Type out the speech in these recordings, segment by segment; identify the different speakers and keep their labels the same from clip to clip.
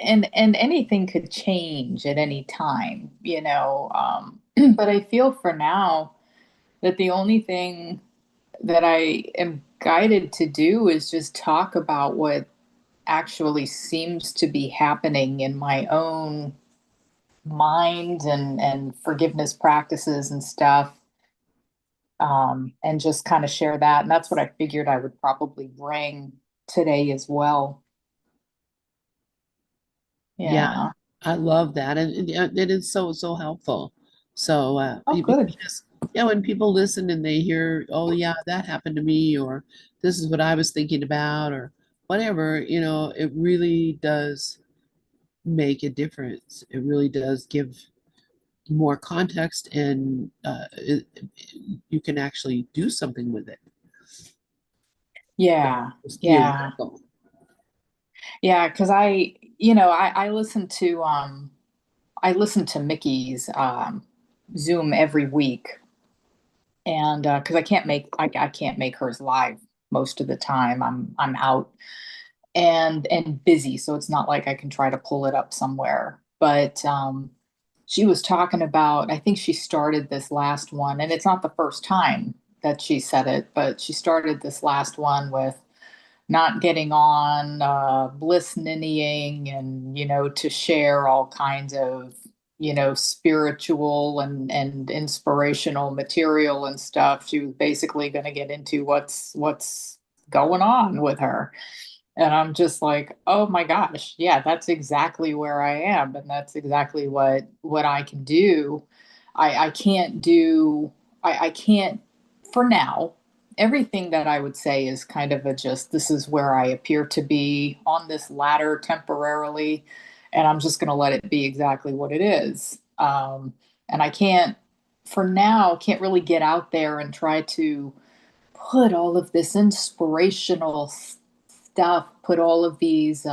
Speaker 1: and anything could change at any time, you know. But I feel for now that the only thing that I am guided to do is just talk about what actually seems to be happening in my own mind and forgiveness practices and stuff, and just kind of share that. And that's what I figured I would probably bring today as well.
Speaker 2: Yeah,
Speaker 1: Yeah.
Speaker 2: I love that. And it is so helpful. So,
Speaker 1: Oh, good.
Speaker 2: because, yeah, when people listen and they hear, oh, yeah, that happened to me, or this is what I was thinking about, or whatever, it really does make a difference. It really does give more context, and you can actually do something with it.
Speaker 1: Yeah.
Speaker 2: Just
Speaker 1: Yeah.
Speaker 2: theoretical.
Speaker 1: Yeah. Cause I I listen to Mickey's Zoom every week, and because I can't make hers live most of the time. I'm out and busy, so it's not like I can try to pull it up somewhere. But she was talking about, I think she started this last one, and it's not the first time that she said it, but she started this last one with not getting on bliss ninnying, and to share all kinds of spiritual and inspirational material and stuff. She was basically going to get into what's going on with her, and I'm just like, oh my gosh, yeah, that's exactly where I am, and that's exactly what I can do. I can't do I can't for now. Everything that I would say is kind of a just, this is where I appear to be on this ladder temporarily, and I'm just going to let it be exactly what it is. And I can't, for now, can't really get out there and try to put all of this inspirational stuff, put all of these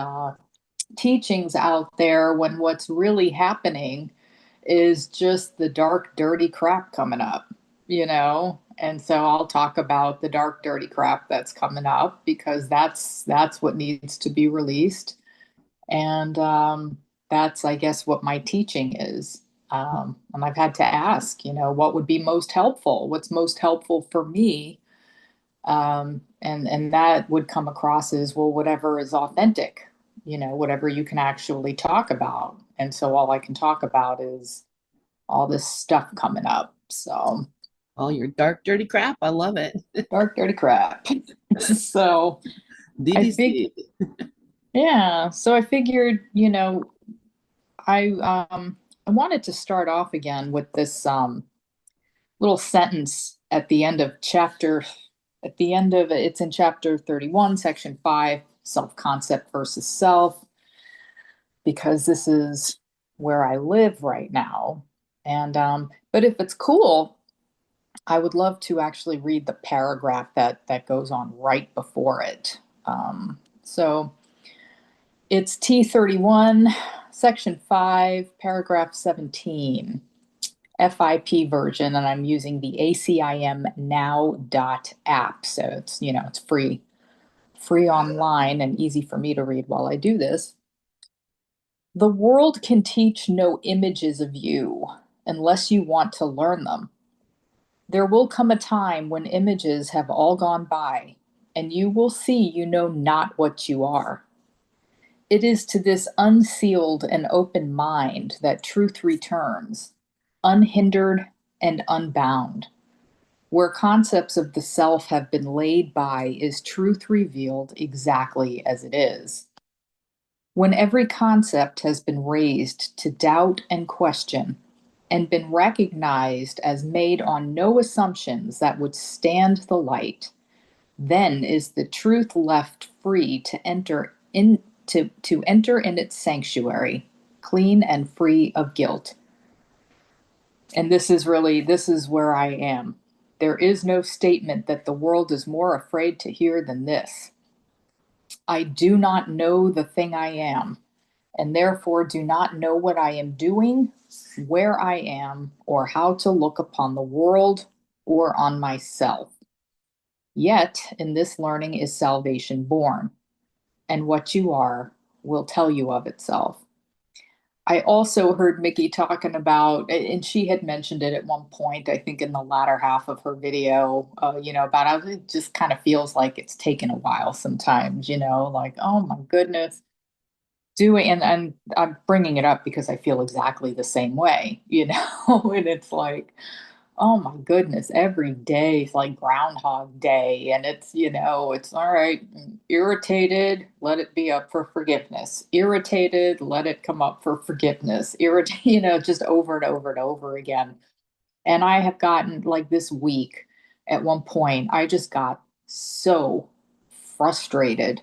Speaker 1: teachings out there, when what's really happening is just the dark, dirty crap coming up, you know? And so I'll talk about the dark, dirty crap that's coming up, because that's what needs to be released. And that's, I guess, what my teaching is. And I've had to ask, what would be most helpful? What's most helpful for me? And that would come across as, well, whatever is authentic, whatever you can actually talk about. And so all I can talk about is all this stuff coming up. So
Speaker 2: All your dark, dirty crap. I love it.
Speaker 1: dark, dirty crap. So I think,
Speaker 2: DDC.
Speaker 1: yeah. So I figured, I wanted to start off again with this little sentence at the end of it's in chapter 31, section 5, self-concept versus self, because this is where I live right now. And but if it's cool, I would love to actually read the paragraph that goes on right before it. So it's T31, section 5, paragraph 17, FIP version, and I'm using the ACIM now.app. So it's free online and easy for me to read while I do this. The world can teach no images of you unless you want to learn them. There will come a time when images have all gone by, and you will see you know not what you are. It is to this unsealed and open mind that truth returns, unhindered and unbound. Where concepts of the self have been laid by is truth revealed exactly as it is. When every concept has been raised to doubt and question, and been recognized as made on no assumptions that would stand the light, then is the truth left free to enter in its sanctuary, clean and free of guilt. And this is where I am. There is no statement that the world is more afraid to hear than this. I do not know the thing I am, and therefore do not know what I am doing, where I am, or how to look upon the world or on myself. Yet in this learning is salvation born, and what you are will tell you of itself. I also heard Mickey talking about, and she had mentioned it at one point, I think in the latter half of her video, about how it just kind of feels like it's taken a while sometimes, like, oh my goodness, and I'm bringing it up because I feel exactly the same way, and it's like, oh my goodness, every day is like Groundhog Day. And it's all right. Irritated, let it be up for forgiveness. Irritated, let it come up for forgiveness. Irritated, just over and over and over again. And I have gotten like this week at one point, I just got so frustrated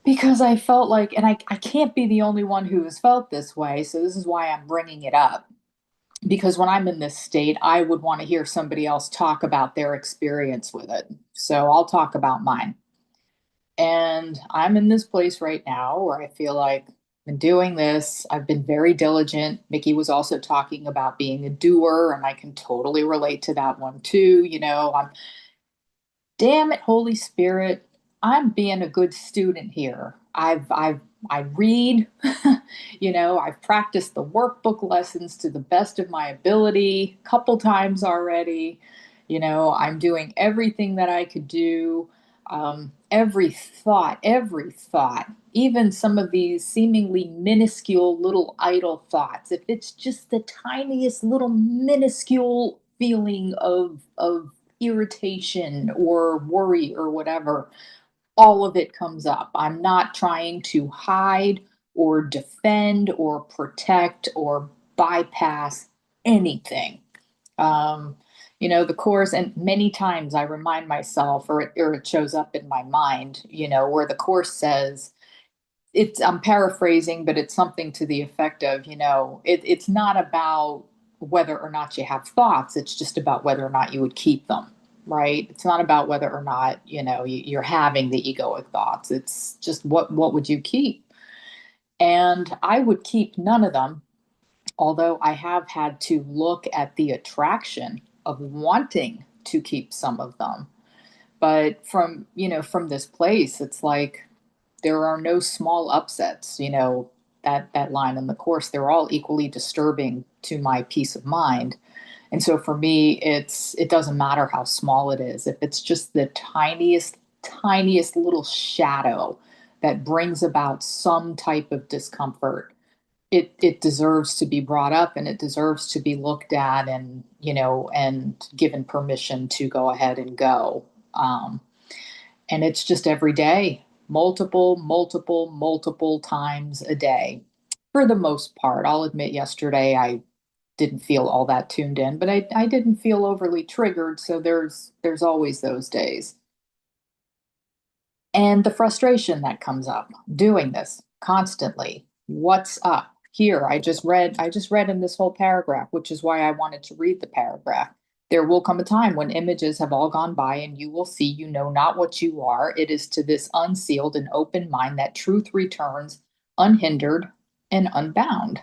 Speaker 1: because I felt like, and I can't be the only one who has felt this way. So this is why I'm bringing it up, because when I'm in this state, I would want to hear somebody else talk about their experience with it. So I'll talk about mine. And I'm in this place right now where I feel like I've been doing this. I've been very diligent. Mickey was also talking about being a doer, and I can totally relate to that one too. I'm damn it, Holy Spirit, I'm being a good student here. I read, I've practiced the workbook lessons to the best of my ability a couple times already. I'm doing everything that I could do. Every thought, even some of these seemingly minuscule little idle thoughts, if it's just the tiniest little minuscule feeling of irritation or worry or whatever, all of it comes up. I'm not trying to hide or defend or protect or bypass anything. Um, the course, and many times I remind myself, or it shows up in my mind, where the course says, I'm paraphrasing, but it's something to the effect of, it's not about whether or not you have thoughts. It's just about whether or not you would keep them, right? It's not about whether or not, you're having the egoic thoughts. It's just what would you keep? And I would keep none of them, although I have had to look at the attraction of wanting to keep some of them. But from this place, it's like, there are no small upsets, that line in the course, they're all equally disturbing to my peace of mind. And so for me, it doesn't matter how small it is. If it's just the tiniest little shadow that brings about some type of discomfort, it deserves to be brought up, and it deserves to be looked at, and given permission to go ahead and go. And it's just every day, multiple times a day. For the most part, I'll admit yesterday I didn't feel all that tuned in, but I didn't feel overly triggered. So there's always those days. And the frustration that comes up doing this constantly. What's up? Here, I just read in this whole paragraph, which is why I wanted to read the paragraph. There will come a time when images have all gone by, and you will see you know not what you are. It is to this unsealed and open mind that truth returns unhindered and unbound,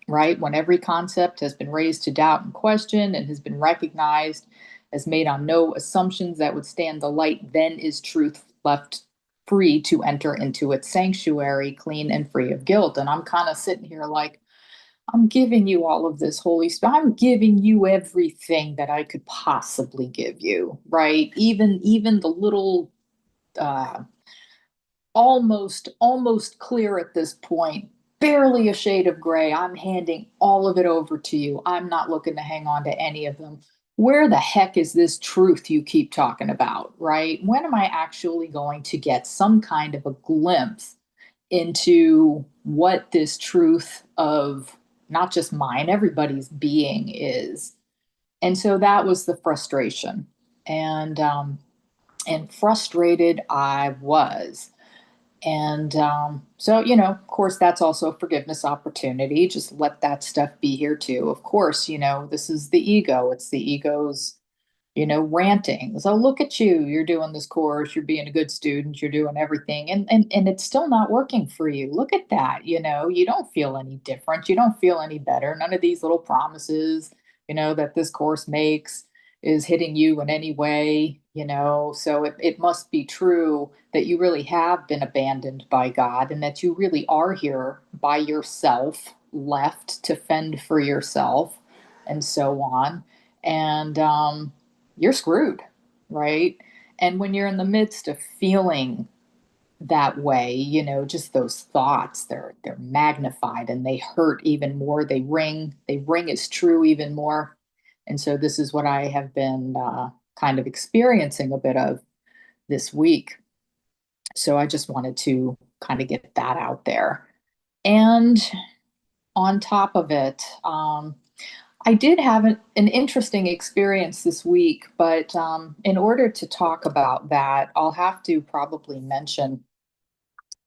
Speaker 1: right? When every concept has been raised to doubt and question and has been recognized as made on no assumptions that would stand the light, then is truth left free to enter into its sanctuary, clean and free of guilt. And I'm kind of sitting here like, I'm giving you all of this, Holy Spirit. I'm giving you everything that I could possibly give you, right? Even the little uh, almost clear at this point, barely a shade of gray. I'm handing all of it over to you. I'm not looking to hang on to any of them. Where the heck is this truth you keep talking about, right? When am I actually going to get some kind of a glimpse into what this truth of not just mine, everybody's being is? And so that was the frustration. And frustrated I was. And so, of course, that's also a forgiveness opportunity. Just let that stuff be here too. Of course, this is the ego. It's the ego's, ranting. So look at you. You're doing this course. You're being a good student. You're doing everything, and it's still not working for you. Look at that. You don't feel any different. You don't feel any better. None of these little promises, that this course makes is hitting you in any way. So it must be true that you really have been abandoned by God and that you really are here by yourself, left to fend for yourself, and so on. And you're screwed, right? And when you're in the midst of feeling that way, just those thoughts, they're magnified and they hurt even more. They ring as true even more. And so this is what I have been kind of experiencing a bit of this week. So I just wanted to kind of get that out there. And on top of it, I did have an interesting experience this week, but in order to talk about that, I'll have to probably mention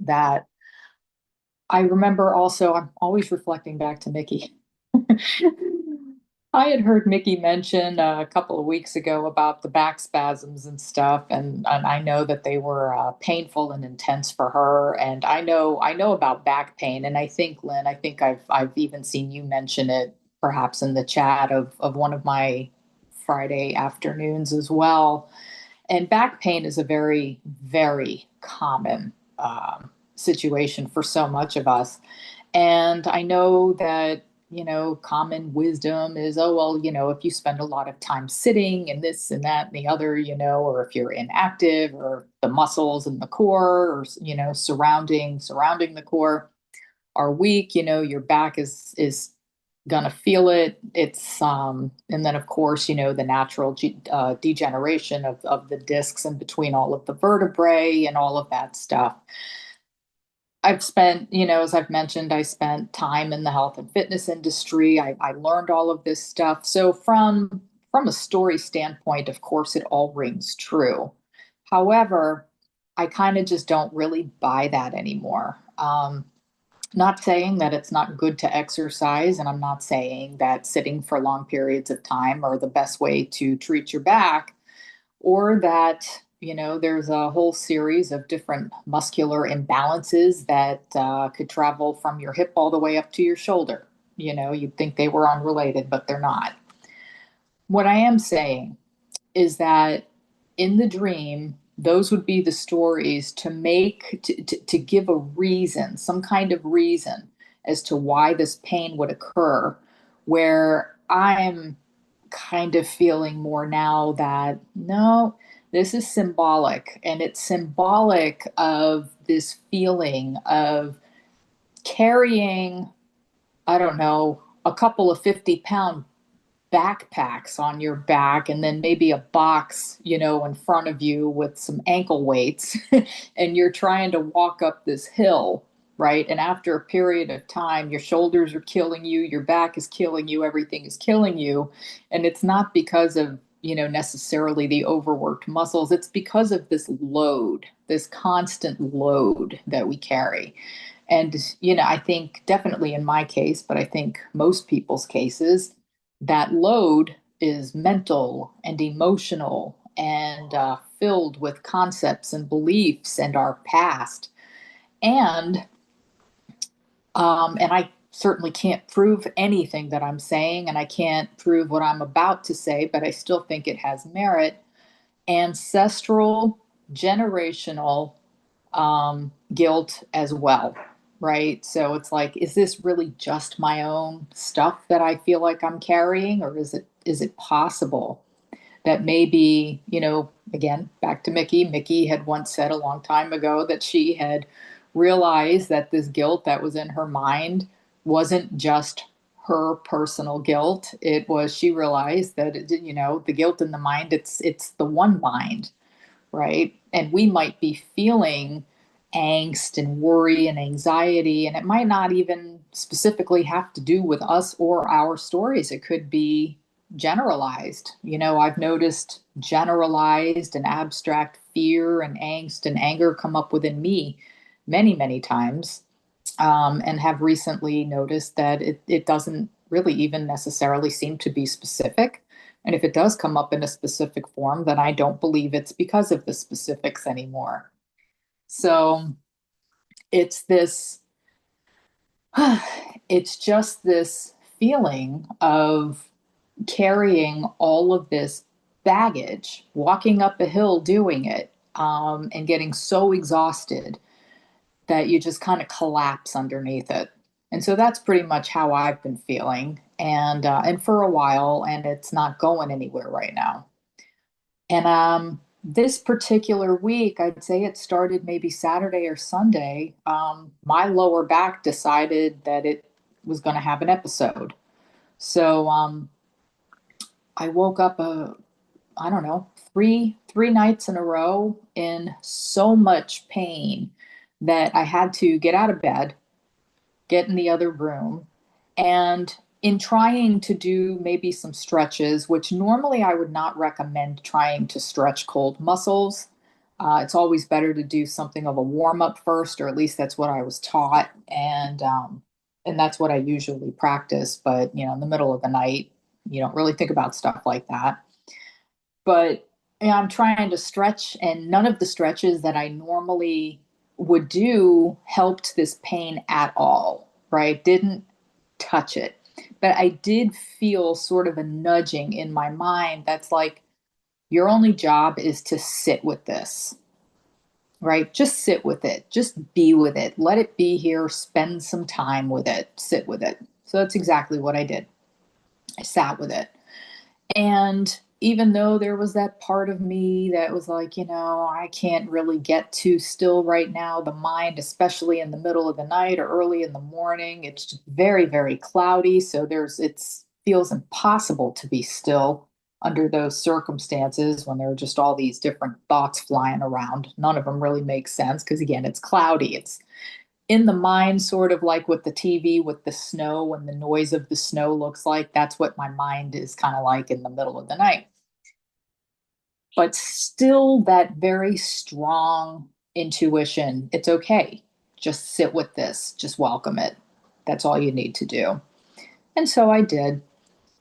Speaker 1: that I remember also, I'm always reflecting back to Mickey. I had heard Mickey mention a couple of weeks ago about the back spasms and stuff, and I know that they were painful and intense for her. And I know about back pain, and I think Lynn, I think I've even seen you mention it perhaps in the chat of one of my Friday afternoons as well. And back pain is a very, very common situation for so much of us. And I know that, common wisdom is, oh, well, if you spend a lot of time sitting and this and that and the other, or if you're inactive or the muscles and the core or, surrounding the core are weak, your back is gonna feel it. And then of course, the natural degeneration of the discs in between all of the vertebrae and all of that stuff. I've spent, as I've mentioned, I spent time in the health and fitness industry. I learned all of this stuff. So from a story standpoint, of course, it all rings true. However, I kind of just don't really buy that anymore. Not saying that it's not good to exercise, and I'm not saying that sitting for long periods of time are the best way to treat your back, or that, there's a whole series of different muscular imbalances that could travel from your hip all the way up to your shoulder. You'd think they were unrelated, but they're not. What I am saying is that in the dream, those would be the stories to give a reason, some kind of reason as to why this pain would occur, where I'm kind of feeling more now that no, this is symbolic, and it's symbolic of this feeling of carrying, I don't know, a couple of 50-pound backpacks on your back and then maybe a box, in front of you with some ankle weights and you're trying to walk up this hill, right? And after a period of time, your shoulders are killing you, your back is killing you, everything is killing you. And it's not because of, necessarily the overworked muscles. It's because of this load, this constant load that we carry. And, I think definitely in my case, but I think most people's cases, that load is mental and emotional and filled with concepts and beliefs and our past. And and I certainly can't prove anything that I'm saying, and I can't prove what I'm about to say, but I still think it has merit. Ancestral, generational guilt as well, right? So it's like, is this really just my own stuff that I feel like I'm carrying, or is it possible that maybe, again, back to Mickey. Mickey had once said a long time ago that she had realized that this guilt that was in her mind wasn't just her personal guilt. It was, she realized that the guilt in the mind, it's the one mind, right? And we might be feeling angst and worry and anxiety, and it might not even specifically have to do with us or our stories. It could be generalized. I've noticed generalized and abstract fear and angst and anger come up within me many, many times, and have recently noticed that it doesn't really even necessarily seem to be specific. And if it does come up in a specific form, then I don't believe it's because of the specifics anymore. So it's this, it's just this feeling of carrying all of this baggage walking up a hill doing it, and getting so exhausted that you just kind of collapse underneath it. And so that's pretty much how I've been feeling, and for a while, and it's not going anywhere right now. And this particular week, I'd say it started maybe Saturday or Sunday. My lower back decided that it was going to have an episode. So I woke up I don't know, three nights in a row in so much pain that I had to get out of bed, get in the other room, and in trying to do maybe some stretches, which normally I would not recommend trying to stretch cold muscles. It's always better to do something of a warm up first, or at least that's what I was taught, and that's what I usually practice. But in the middle of the night, you don't really think about stuff like that. But I'm trying to stretch, and none of the stretches that I normally would do helped this pain at all, right? Didn't touch it. But I did feel sort of a nudging in my mind that's like, your only job is to sit with this, right? Just sit with it, just be with it, let it be here, spend some time with it, sit with it. So that's exactly what I did. I sat with it. And even though there was that part of me that was like, I can't really get too still right now, the mind, especially in the middle of the night or early in the morning, it's just very, very cloudy. So it feels impossible to be still under those circumstances when there are just all these different thoughts flying around. None of them really make sense because, again, it's cloudy. It's in the mind, sort of like with the TV with the snow and the noise of the snow looks like. That's what my mind is kind of like in the middle of the night. But still, that very strong intuition, it's okay. Just sit with this, just welcome it. That's all you need to do. And so I did.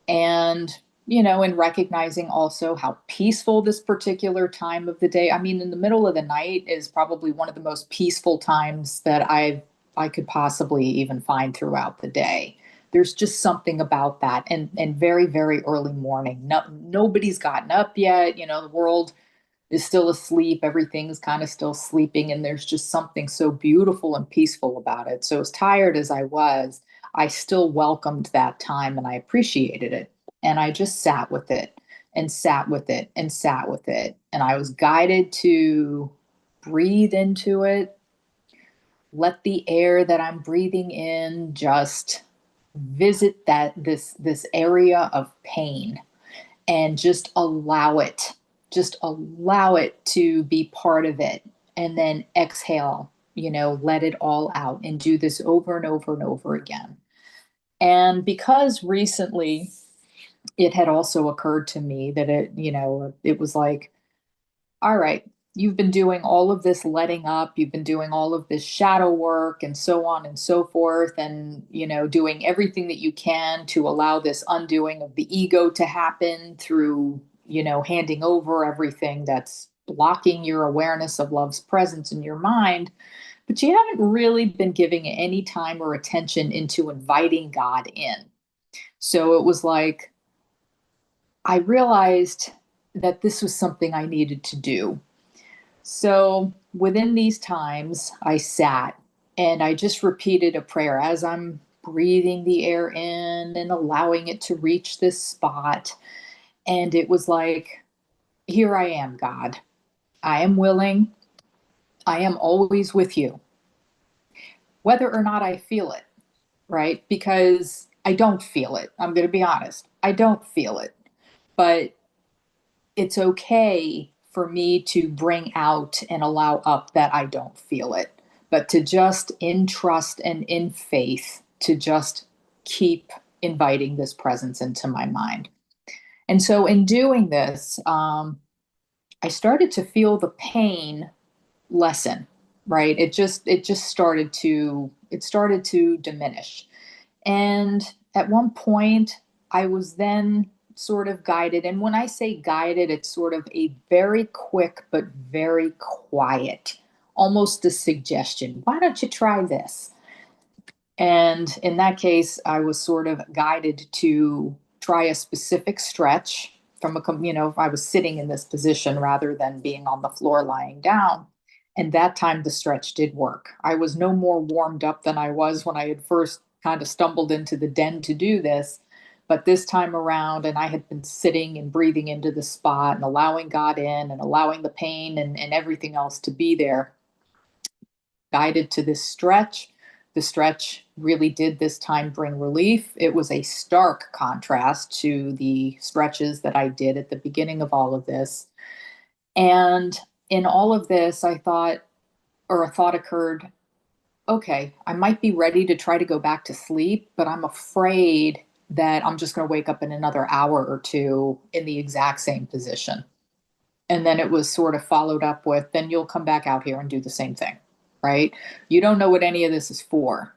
Speaker 1: And, in recognizing also how peaceful this particular time of the day, I mean, in the middle of the night is probably one of the most peaceful times that I could possibly even find throughout the day. There's just something about that, and very, very early morning. No, nobody's gotten up yet. The world is still asleep. Everything's kind of still sleeping. And there's just something so beautiful and peaceful about it. So as tired as I was, I still welcomed that time and I appreciated it. And I just sat with it and sat with it and sat with it. And I was guided to breathe into it, let the air that I'm breathing in just visit this area of pain, and just allow it to be part of it, and then exhale, let it all out, and do this over and over and over again. And because recently it had also occurred to me that it was like, all right, you've been doing all of this letting up, you've been doing all of this shadow work and so on and so forth, and, doing everything that you can to allow this undoing of the ego to happen through, handing over everything that's blocking your awareness of love's presence in your mind. But you haven't really been giving any time or attention into inviting God in. So it was like, I realized that this was something I needed to do. So within these times, I sat and I just repeated a prayer as I'm breathing the air in and allowing it to reach this spot. And it was like, here I am, God. I am willing. I am always with you, whether or not I feel it, right? Because I don't feel it. I'm going to be honest. I don't feel it. But it's okay for me to bring out and allow up that I don't feel it, but to just in trust and in faith to just keep inviting this presence into my mind. And so in doing this, I started to feel the pain lessen, right? It just started to diminish. And at one point, I was then sort of guided. And when I say guided, it's sort of a very quick but very quiet, almost a suggestion. Why don't you try this? And in that case, I was sort of guided to try a specific stretch if I was sitting in this position rather than being on the floor lying down. And that time the stretch did work. I was no more warmed up than I was when I had first kind of stumbled into the den to do this. But this time around, and I had been sitting and breathing into the spot and allowing God in and allowing the pain and everything else to be there, guided to this stretch. The stretch really did this time bring relief. It was a stark contrast to the stretches that I did at the beginning of all of this. And in all of this, I thought, or a thought occurred, okay, I might be ready to try to go back to sleep, but I'm afraid that I'm just going to wake up in another hour or two in the exact same position. And then it was sort of followed up with, then you'll come back out here and do the same thing, right? You don't know what any of this is for.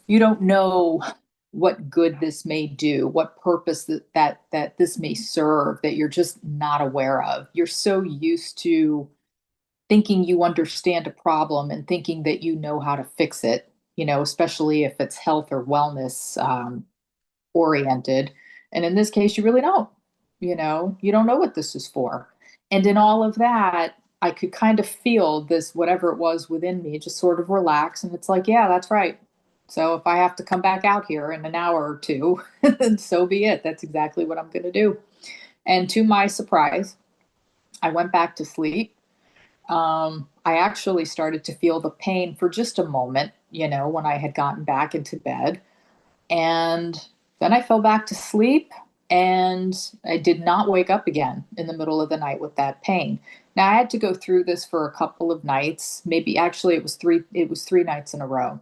Speaker 1: You don't know what good this may do, what purpose that this may serve that you're just not aware of. You're so used to thinking you understand a problem and thinking that you know how to fix it, especially if it's health or wellness oriented. And in this case, you really don't. You don't know what this is for. And in all of that, I could kind of feel this, whatever it was within me, just sort of relax. And it's like, yeah, that's right. So if I have to come back out here in an hour or two, then so be it. That's exactly what I'm going to do. And to my surprise, I went back to sleep. I actually started to feel the pain for just a moment, when I had gotten back into bed. And then I fell back to sleep and I did not wake up again in the middle of the night with that pain. Now I had to go through this for a couple of nights, maybe actually it was three nights in a row.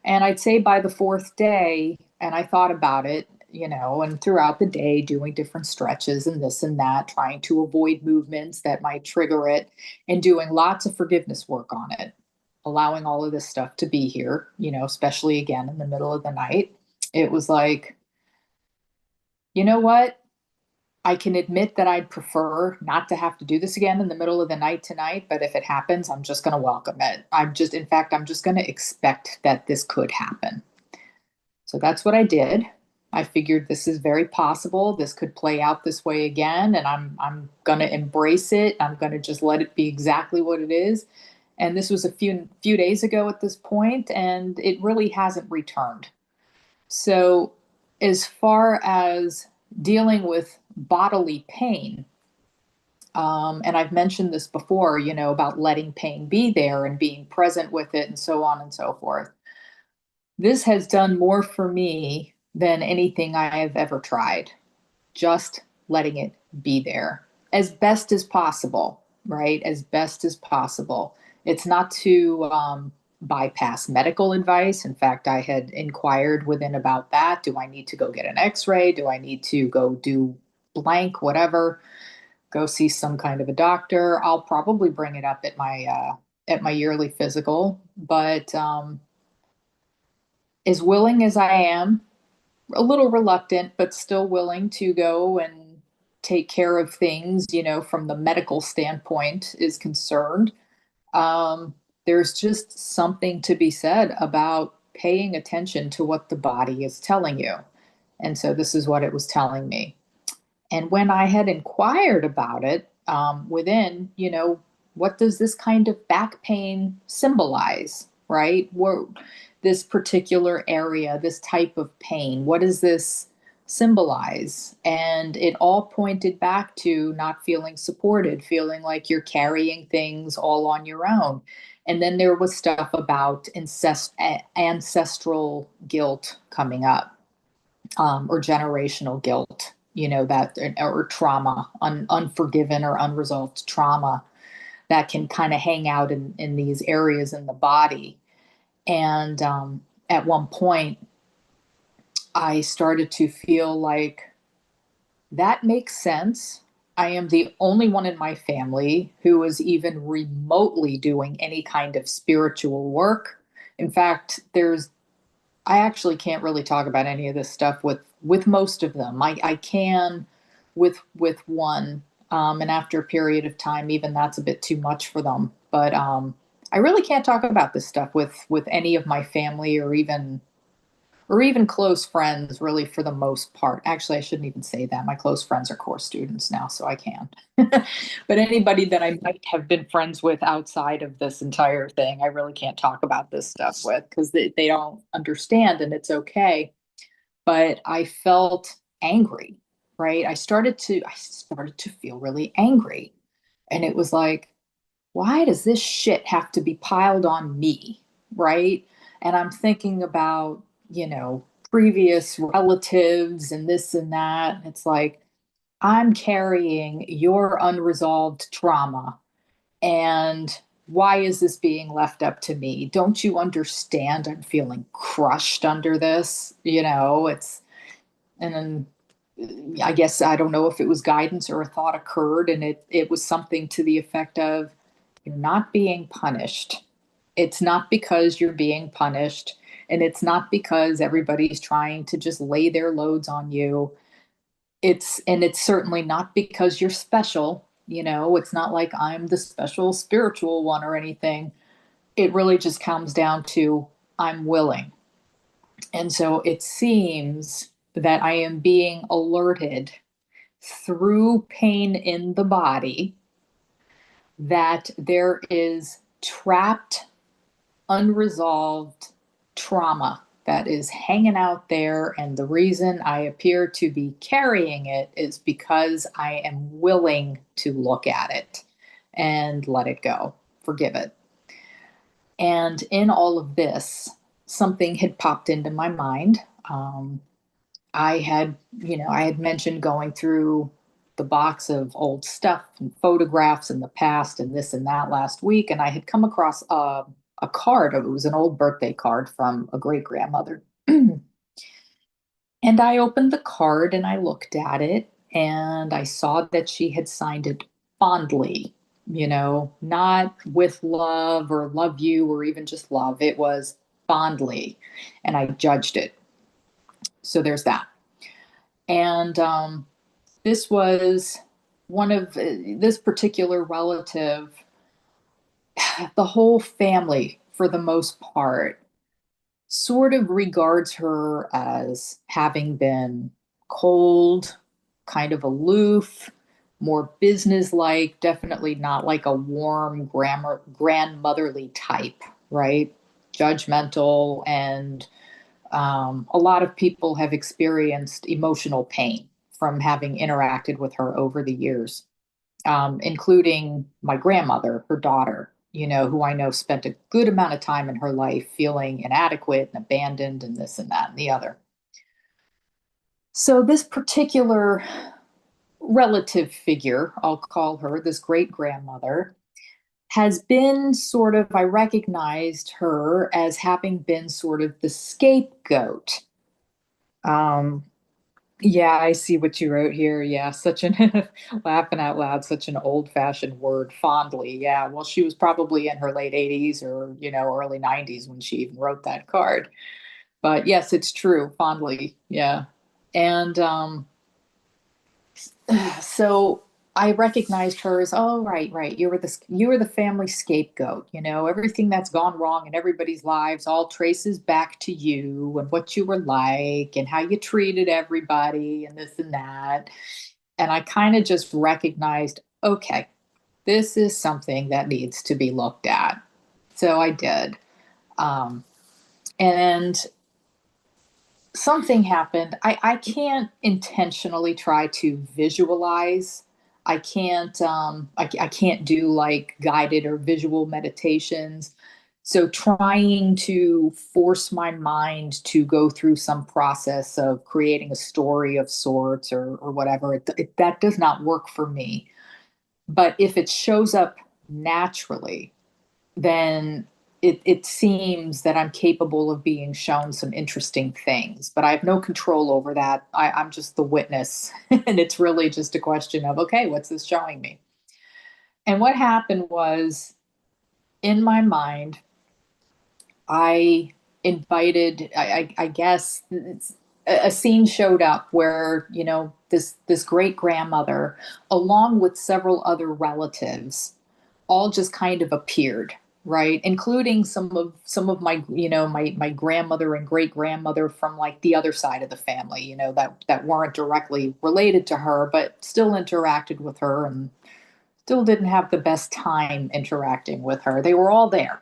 Speaker 1: And I'd say by the fourth day, and I thought about it, and throughout the day doing different stretches and this and that, trying to avoid movements that might trigger it, and doing lots of forgiveness work on it, allowing all of this stuff to be here, especially again in the middle of the night. It was like, you know what? I can admit that I'd prefer not to have to do this again in the middle of the night tonight, but if it happens, I'm just going to welcome it. In fact, I'm just going to expect that this could happen. So that's what I did. I figured this is very possible. This could play out this way again, and I'm going to embrace it. I'm going to just let it be exactly what it is. And this was a few days ago at this point, and it really hasn't returned. So, as far as dealing with bodily pain, and I've mentioned this before, about letting pain be there and being present with it and so on and so forth. This has done more for me than anything I have ever tried. Just letting it be there as best as possible, right? As best as possible. It's not to bypass medical advice. In fact, I had inquired within about that. Do I need to go get an x-ray? Do I need to go do blank, whatever? Go see some kind of a doctor. I'll probably bring it up at my yearly physical, but as willing as I am, a little reluctant, but still willing to go and take care of things, from the medical standpoint is concerned. There's just something to be said about paying attention to what the body is telling you. And so this is what it was telling me. And when I had inquired about it, within, what does this kind of back pain symbolize, right? This particular area, this type of pain, what does this symbolize? And it all pointed back to not feeling supported, feeling like you're carrying things all on your own. And then there was stuff about ancestral guilt coming up, or generational guilt, that, or trauma, unforgiven or unresolved trauma that can kind of hang out in these areas in the body. And at one point, I started to feel like that makes sense. I am the only one in my family who is even remotely doing any kind of spiritual work. In fact, I actually can't really talk about any of this stuff with most of them. I can with one, and after a period of time, even that's a bit too much for them. But I really can't talk about this stuff with any of my family or even or even close friends, really, for the most part. Actually, I shouldn't even say that. My close friends are core students now, so I can. But anybody that I might have been friends with outside of this entire thing, I really can't talk about this stuff with because they don't understand, and it's okay. But I felt angry, right? I started to feel really angry. And it was like, why does this shit have to be piled on me? Right. And I'm thinking about, previous relatives and this and that. It's like, I'm carrying your unresolved trauma. And why is this being left up to me? Don't you understand? I'm feeling crushed under this. And then I guess I don't know if it was guidance or a thought occurred, and it was something to the effect of, you're not being punished. It's not because you're being punished, and it's not because everybody's trying to just lay their loads on you. It's certainly not because you're special. It's not like I'm the special spiritual one or anything. It really just comes down to, I'm willing. And so it seems that I am being alerted through pain in the body that there is trapped, unresolved trauma that is hanging out there. And the reason I appear to be carrying it is because I am willing to look at it and let it go, forgive it. And in all of this, something had popped into my mind. I had mentioned going through the box of old stuff and photographs in the past and this and that last week, and I had come across a card. It was an old birthday card from a great grandmother. And I opened the card and I looked at it and I saw that she had signed it fondly, not with love or love you or even just love. It was fondly. And I judged it. So there's that. And this was one of this particular relative, the whole family, for the most part, sort of regards her as having been cold, kind of aloof, more businesslike, definitely not like a warm grandmotherly type, right? Judgmental. And a lot of people have experienced emotional pain from having interacted with her over the years, including my grandmother, her daughter, who I know spent a good amount of time in her life feeling inadequate and abandoned and this and that and the other. So, this particular relative figure, I'll call her this great grandmother, has been sort of, I recognized her as having been sort of the scapegoat. Um, Yeah, I see what you wrote here. Yeah, such an laughing out loud, such an old-fashioned word, fondly. Yeah, well, she was probably in her late 80s or, early 90s when she even wrote that card. But yes, it's true, fondly. Yeah. And so I recognized her as, oh, right, right. You were the family scapegoat. Everything that's gone wrong in everybody's lives all traces back to you and what you were like and how you treated everybody and this and that. And I kind of just recognized, okay, this is something that needs to be looked at. So I did. Um, and something happened. I can't intentionally try to visualize. I can't do like guided or visual meditations. So trying to force my mind to go through some process of creating a story of sorts or whatever, that does not work for me. But if it shows up naturally, then it seems that I'm capable of being shown some interesting things, but I have no control over that. I'm just the witness. And it's really just a question of, okay, what's this showing me? And what happened was, in my mind, I invited, I guess, a scene showed up where, this great grandmother, along with several other relatives, all just kind of appeared. right? Including some of my, my grandmother and great grandmother from like the other side of the family, that weren't directly related to her, but still interacted with her and still didn't have the best time interacting with her. They were all there.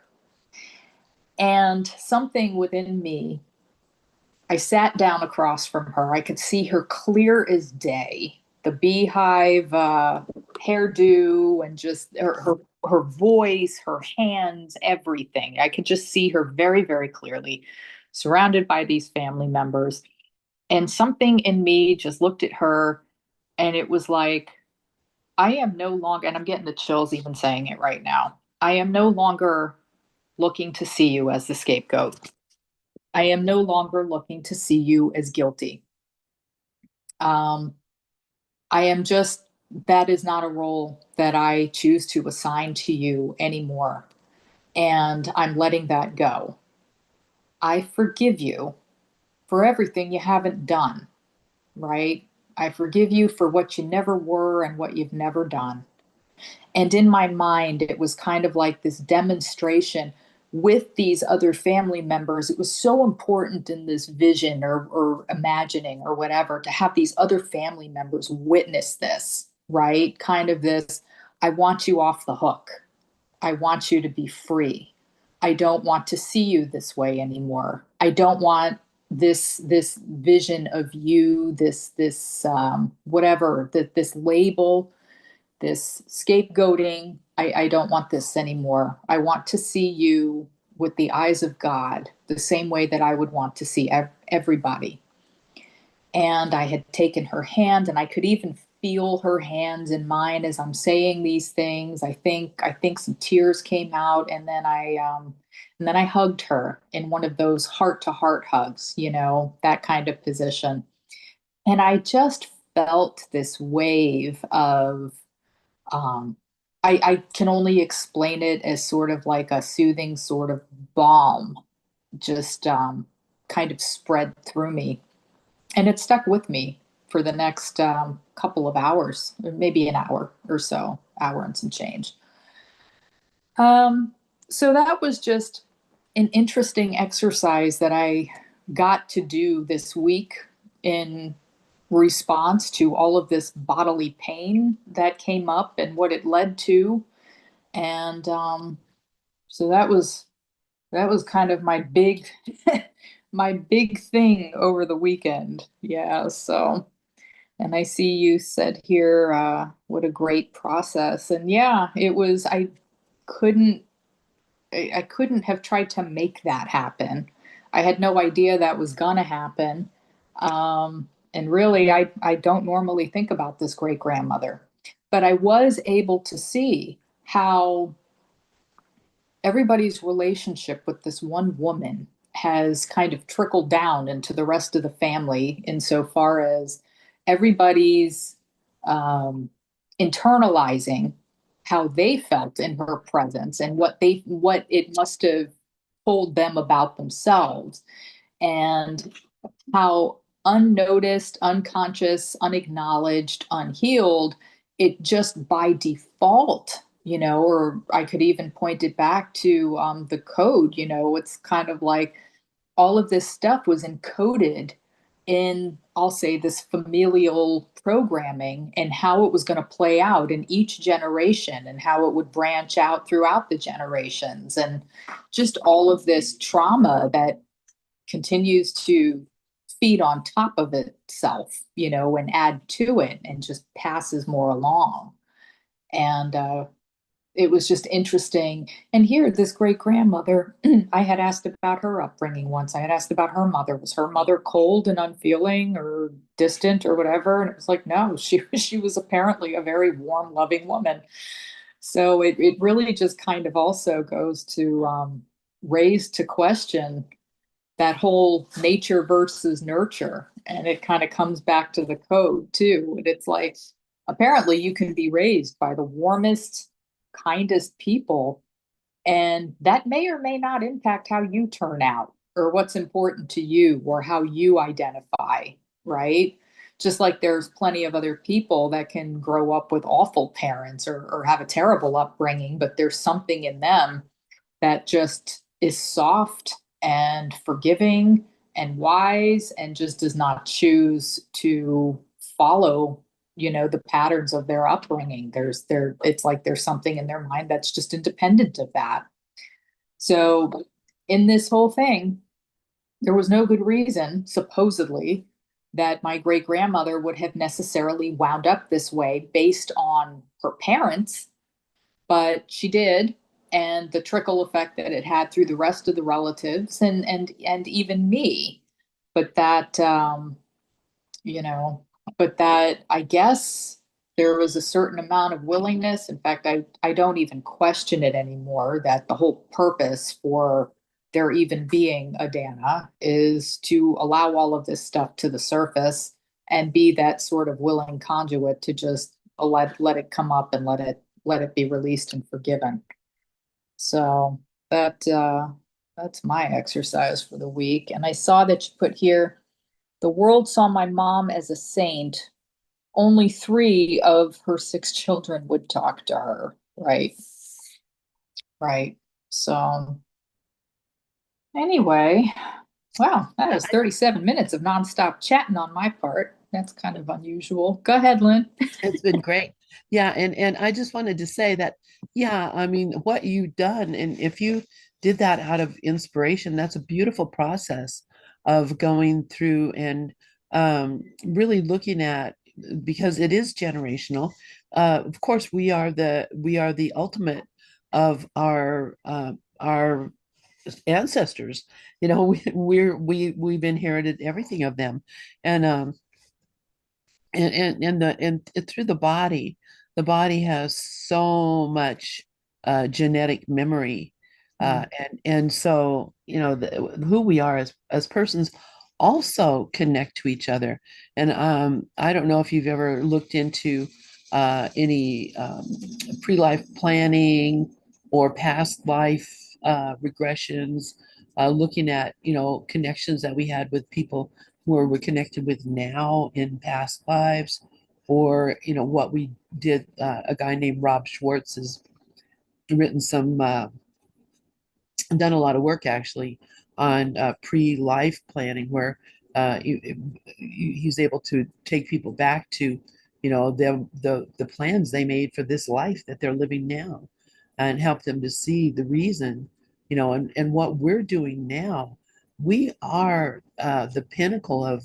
Speaker 1: And something within me, I sat down across from her. I could see her clear as day. The beehive hairdo and just her voice, her hands, everything. I could just see her very, very clearly, surrounded by these family members. And something in me just looked at her and it was like, I am no longer, and I'm getting the chills even saying it right now. I am no longer looking to see you as the scapegoat. I am no longer looking to see you as guilty. Um, I am just, that is not a role that I choose to assign to you anymore. And I'm letting that go. I forgive you for everything you haven't done, right? I forgive you for what you never were and what you've never done. And in my mind, it was kind of like this demonstration with these other family members. It was so important in this vision or imagining or whatever to have these other family members witness this, right? Kind of this, I want you off the hook. I want you to be free. I don't want to see you this way anymore. I don't want this vision of you, this whatever, that this label, this scapegoating. I don't want this anymore. I want to see you with the eyes of God, the same way that I would want to see everybody. And I had taken her hand, and I could even feel her hands in mine as I'm saying these things. I think some tears came out, and then I hugged her in one of those heart to heart hugs, that kind of position. And I just felt this wave of um, I can only explain it as sort of like a soothing sort of balm, just kind of spread through me. And it stuck with me for the next couple of hours, or maybe an hour or so, hour and some change. Um, so that was just an interesting exercise that I got to do this week in response to all of this bodily pain that came up and what it led to. And so that was kind of my big my big thing over the weekend. Yeah, so and I see you said here, what a great process. And yeah, it was, couldn't I couldn't have tried to make that happen. I had no idea that was gonna happen. And really, I don't normally think about this great grandmother, but I was able to see how everybody's relationship with this one woman has kind of trickled down into the rest of the family insofar as everybody's um, internalizing how they felt in her presence and what it must have told them about themselves, and how unnoticed, unconscious, unacknowledged, unhealed, it just by default, or I could even point it back to the code, it's kind of like all of this stuff was encoded in, I'll say, this familial programming and how it was going to play out in each generation and how it would branch out throughout the generations. And just all of this trauma that continues to feed on top of itself, and add to it and just passes more along. And it was just interesting. And here, this great grandmother, I had asked about her upbringing once. I had asked about her mother. Was her mother cold and unfeeling or distant or whatever? And it was like, no, she was apparently a very warm, loving woman. So it really just kind of also goes to raise to question that whole nature versus nurture. And it kind of comes back to the code too. And it's like, apparently, you can be raised by the warmest, kindest people, and that may or may not impact how you turn out or what's important to you or how you identify, right? Just like there's plenty of other people that can grow up with awful parents or have a terrible upbringing, but there's something in them that just is soft and forgiving and wise and just does not choose to follow, the patterns of their upbringing. It's like there's something in their mind that's just independent of that. So in this whole thing, there was no good reason, supposedly, that my great grandmother would have necessarily wound up this way based on her parents, but she did, and the trickle effect that it had through the rest of the relatives and even me. But that you know, but that I guess there was a certain amount of willingness. In fact, I don't even question it anymore that the whole purpose for there even being a Dana is to allow all of this stuff to the surface and be that sort of willing conduit to just let it come up and let it be released and forgiven. So that's my exercise for the week. And I saw that you put here, the world saw my mom as a saint. Only three of her six children would talk to her. Right. Right. So anyway, wow, that
Speaker 2: Yeah,
Speaker 1: was 37 minutes of nonstop chatting on my part. That's kind of unusual. Go ahead, Lynn.
Speaker 2: it's been great. Yeah, and I just wanted to say that, yeah, I mean, what you've done, and if you did that out of inspiration, that's a beautiful process of going through and really looking at, because it is generational. Of course, we are the ultimate of our ancestors. We've inherited everything of them, and through the body has so much genetic memory,
Speaker 1: Mm.
Speaker 2: and so who we are as persons also connect to each other. And I don't know if you've ever looked into any pre-life planning or past life regressions, looking at connections that we had with people who we're connected with now in past lives, or what we did. A guy named Rob Schwartz has written some done a lot of work actually on pre-life planning, where he's able to take people back to the plans they made for this life that they're living now, and help them to see the reason, and what we're doing now. We are the pinnacle of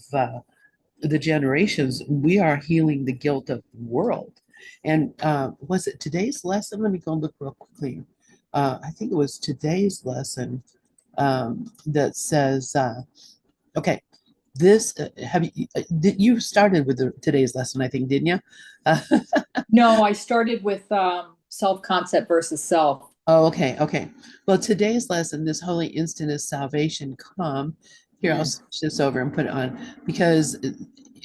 Speaker 2: the generations. We are healing the guilt of the world. And was it today's lesson? Let me go look real quickly. I think it was today's lesson that says, okay, this have you you started with today's lesson, I think, didn't you? Uh,
Speaker 1: No, I started with self-concept versus self.
Speaker 2: oh, okay, okay. Well, today's lesson, this holy instant is salvation come. Here, I'll
Speaker 1: Mm,
Speaker 2: switch this over and put it on, because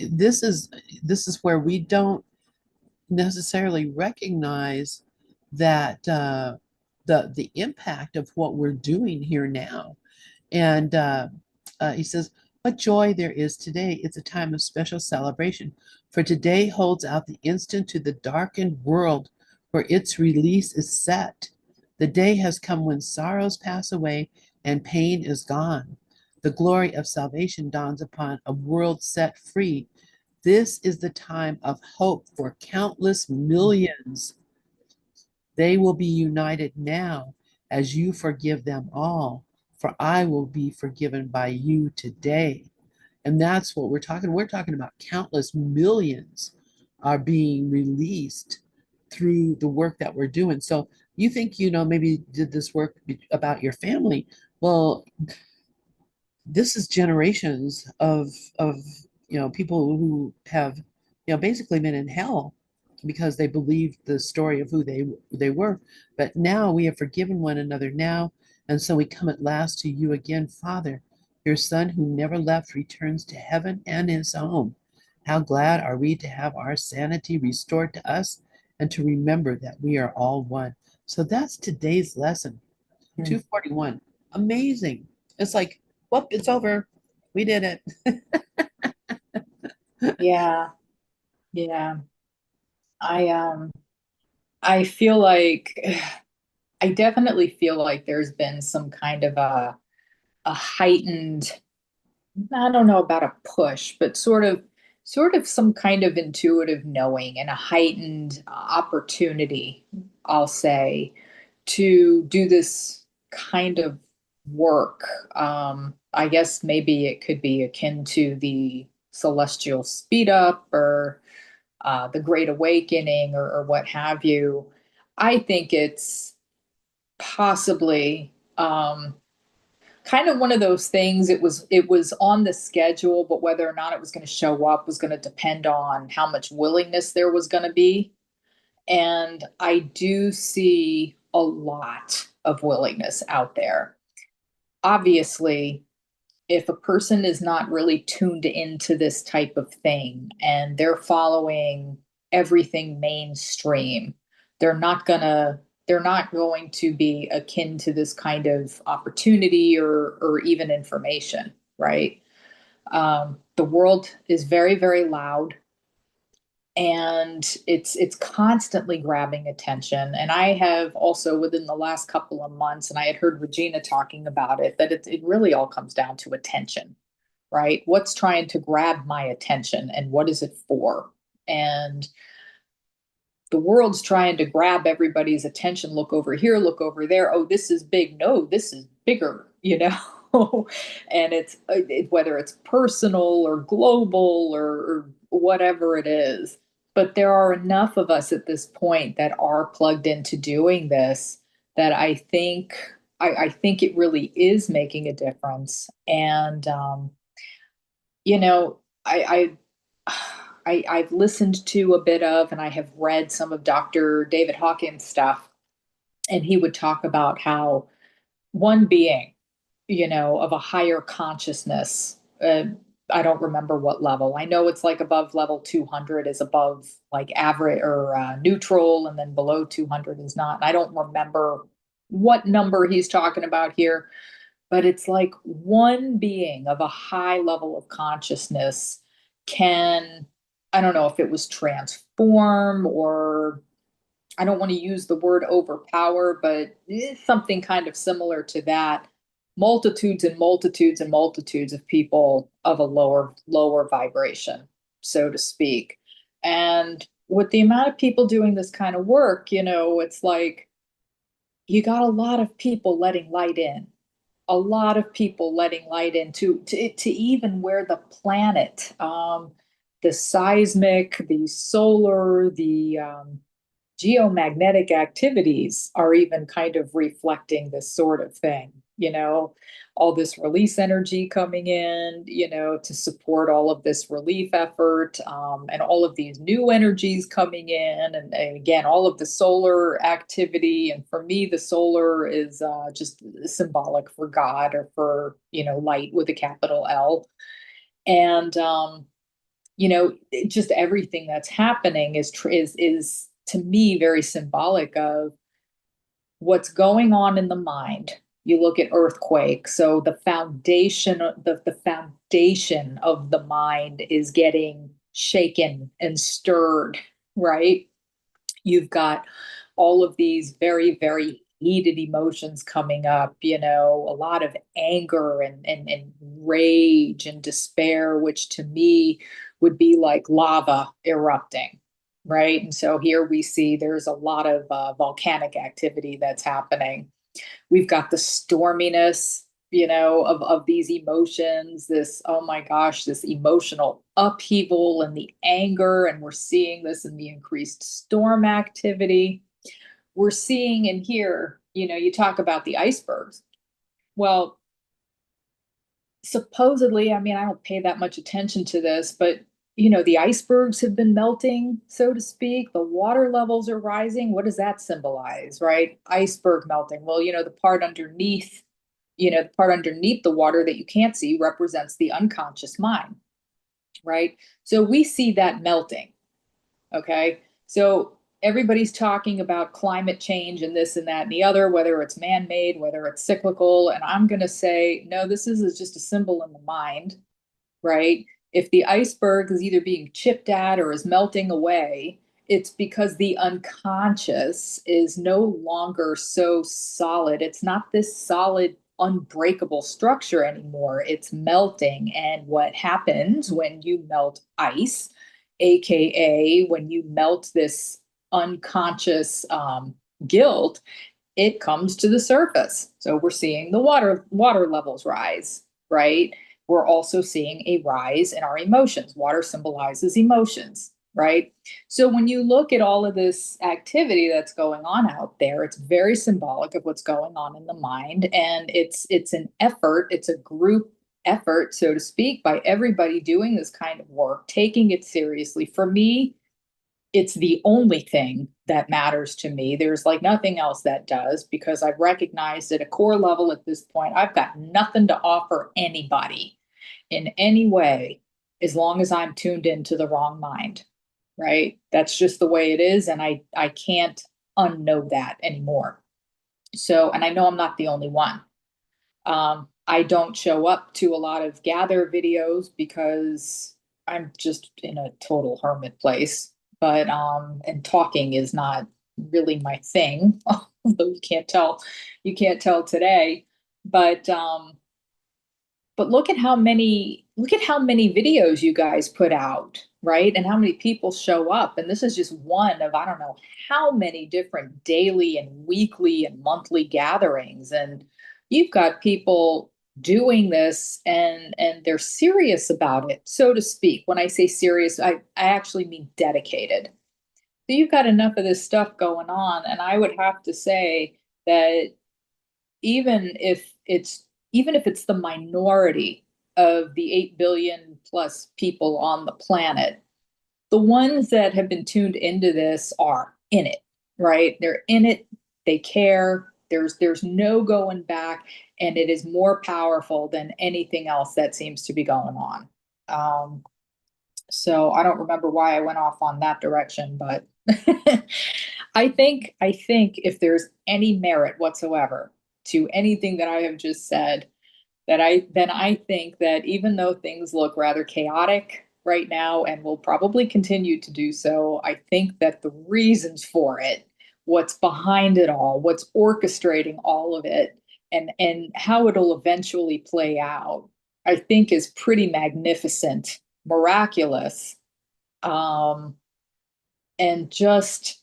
Speaker 2: this is this is where we don't necessarily recognize that the impact of what we're doing here now. And he says, "What joy there is today! It's a time of special celebration, for today holds out the instant to the darkened world where its release is set. The day has come when sorrows pass away and pain is gone. The glory of salvation dawns upon a world set free. This is the time of hope for countless
Speaker 1: mm,
Speaker 2: millions. They will be united now as you forgive them all, for I will be forgiven by you today." And that's what we're talking. We're talking about countless millions are being released through the work that we're doing. So you think, maybe did this work about your family? Well, this is generations of people who have basically been in hell because they believed the story of who they were. But now we have forgiven one another now, and so we come at last to you again, Father. Your son who never left returns to heaven and his home. How glad are we to have our sanity restored to us and to remember that we are all one. So that's today's lesson.
Speaker 1: mm.
Speaker 2: 241. Amazing. It's like, well, it's over. We did it.
Speaker 1: Yeah, yeah. I I feel like I definitely feel like there's been some kind of a heightened, I don't know about a push, but sort of some kind of intuitive knowing and a heightened opportunity, I'll say, to do this kind of work. I guess maybe it could be akin to the celestial speed up or the Great Awakening or what have you. I think it's possibly kind of one of those things. It was on the schedule, but whether or not it was going to show up was going to depend on how much willingness there was going to be. And I do see a lot of willingness out there. Obviously, if a person is not really tuned into this type of thing and they're following everything mainstream, they're not gonna they're not going to be akin to this kind of opportunity or even information, right? The world is very, very loud, and it's constantly grabbing attention. And I have also, within the last couple of months, and I had heard Regina talking about it, that it really all comes down to attention, right? What's trying to grab my attention and what is it for? And the world's trying to grab everybody's attention. Look over here, look over there. Oh, this is big. No, this is bigger, you know? And whether it's personal or global or whatever it is. But there are enough of us at this point that are plugged into doing this that I think it really is making a difference. And you know, I've listened to a bit of, and I have read some of Dr. David Hawkins' stuff, and he would talk about how one being, of a higher consciousness. I don't remember what level. I know it's like above level 200 is above like average or neutral, and then below 200 is not. And I don't remember what number he's talking about here, but it's like one being of a high level of consciousness can, I don't know if it was transform, or I don't want to use the word overpower, but it's something kind of similar to that. Multitudes and multitudes and multitudes of people of a lower vibration, so to speak. And with the amount of people doing this kind of work, it's like you got a lot of people letting light in, a lot of people letting light into to even where the planet, the seismic, the solar, the geomagnetic activities are even kind of reflecting this sort of thing, all this release energy coming in, to support all of this relief effort, and all of these new energies coming in. And again, all of the solar activity. And for me, the solar is just symbolic for God, or for, light with a capital L. And, just everything that's happening is to me very symbolic of what's going on in the mind. You look at earthquake, so the foundation of the mind is getting shaken and stirred, right? You've got all of these very, very heated emotions coming up, a lot of anger and rage and despair, which to me would be like lava erupting, right? And so here we see there's a lot of volcanic activity that's happening. We've got the storminess, of these emotions, this, oh my gosh, this emotional upheaval and the anger. And we're seeing this in the increased storm activity. We're seeing in here, you talk about the icebergs. Well, supposedly, I mean, I don't pay that much attention to this, but the icebergs have been melting, so to speak. The water levels are rising. What does that symbolize, right? Iceberg melting. Well, the part underneath the water that you can't see represents the unconscious mind, right? So we see that melting. Okay. So everybody's talking about climate change and this and that and the other, whether it's man-made, whether it's cyclical. And I'm going to say, no, this is just a symbol in the mind, right? If the iceberg is either being chipped at or is melting away, it's because the unconscious is no longer so solid. It's not this solid, unbreakable structure anymore. It's melting. And what happens when you melt ice, AKA when you melt this unconscious guilt, it comes to the surface. So we're seeing the water levels rise, right? We're also seeing a rise in our emotions. Water symbolizes emotions, right? So when you look at all of this activity that's going on out there, it's very symbolic of what's going on in the mind, and it's an effort, it's a group effort, so to speak, by everybody doing this kind of work, taking it seriously. For me, it's the only thing that matters to me. There's like nothing else that does, because I've recognized at a core level at this point, I've got nothing to offer anybody in any way as long as I'm tuned into the wrong mind, right? That's just the way it is. And I can't unknow that anymore. So, and I know I'm not the only one. I don't show up to a lot of gather videos because I'm just in a total hermit place. But and talking is not really my thing, although you can't tell today. But look at how many videos you guys put out, right? And how many people show up. And this is just one of I don't know how many different daily and weekly and monthly gatherings. And you've got people doing this, and they're serious about it, so to speak. When I say serious, I actually mean dedicated. So you've got enough of this stuff going on, and I would have to say that even if it's even if it's the minority of the 8 billion plus people on the planet, the ones that have been tuned into this are in it, right? They're in it, they care, there's no going back, and it is more powerful than anything else that seems to be going on. So I don't remember why I went off on that direction, but I think if there's any merit whatsoever to anything that I have just said, then I think that even though things look rather chaotic right now and will probably continue to do so, I think that the reasons for it, what's behind it all, what's orchestrating all of it, and how it'll eventually play out, I think is pretty magnificent, miraculous, um, and just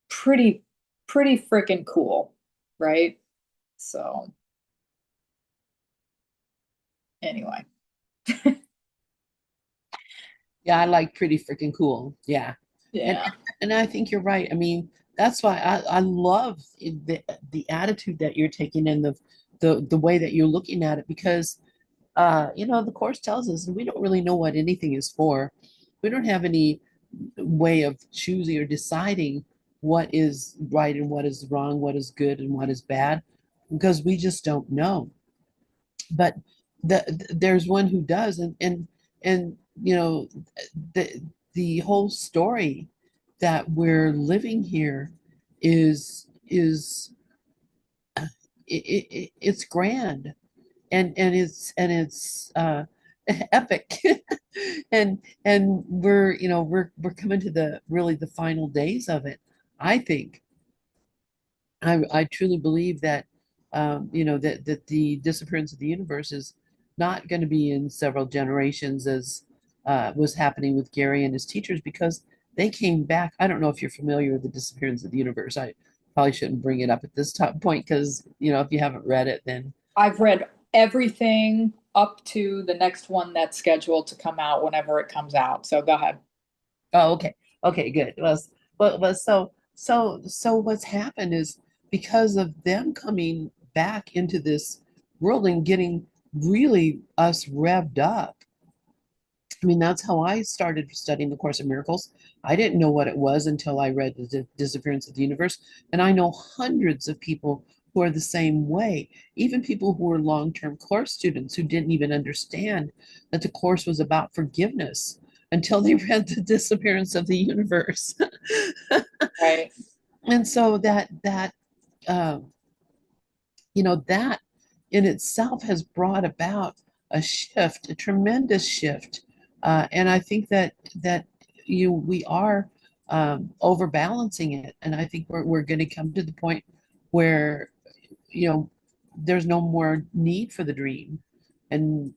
Speaker 1: pretty pretty freaking cool, right? So anyway,
Speaker 2: Yeah, I like pretty freaking cool. Yeah. And
Speaker 1: yeah.
Speaker 2: and I think you're right. I mean, that's why I love the attitude that you're taking and the way that you're looking at it because the course tells us we don't really know what anything is for. We don't have any way of choosing or deciding what is right and what is wrong, what is good and what is bad, because we just don't know. But there's one who does, and the the whole story that we're living here is it's grand and it's epic and we're coming to the really the final days of it. I think I truly believe that that the disappearance of the universe is not going to be in several generations as was happening with Gary and his teachers because they came back. I don't know if you're familiar with the disappearance of the universe. I probably shouldn't bring it up at this top point because if you haven't read it, then
Speaker 1: I've read everything up to the next one that's scheduled to come out whenever it comes out. So go ahead.
Speaker 2: oh, okay. Okay, good. So what's happened is because of them coming back into this world and getting really us revved up. I mean, that's how I started studying the Course in Miracles. I didn't know what it was until I read The Disappearance of the Universe. And I know hundreds of people who are the same way, even people who were long-term course students who didn't even understand that the course was about forgiveness until they read The Disappearance of the Universe.
Speaker 1: Right.
Speaker 2: And so uh, that in itself has brought about a shift, a tremendous shift. And I think that we are overbalancing it, and I think we're going to come to the point where you know there's no more need for the dream, and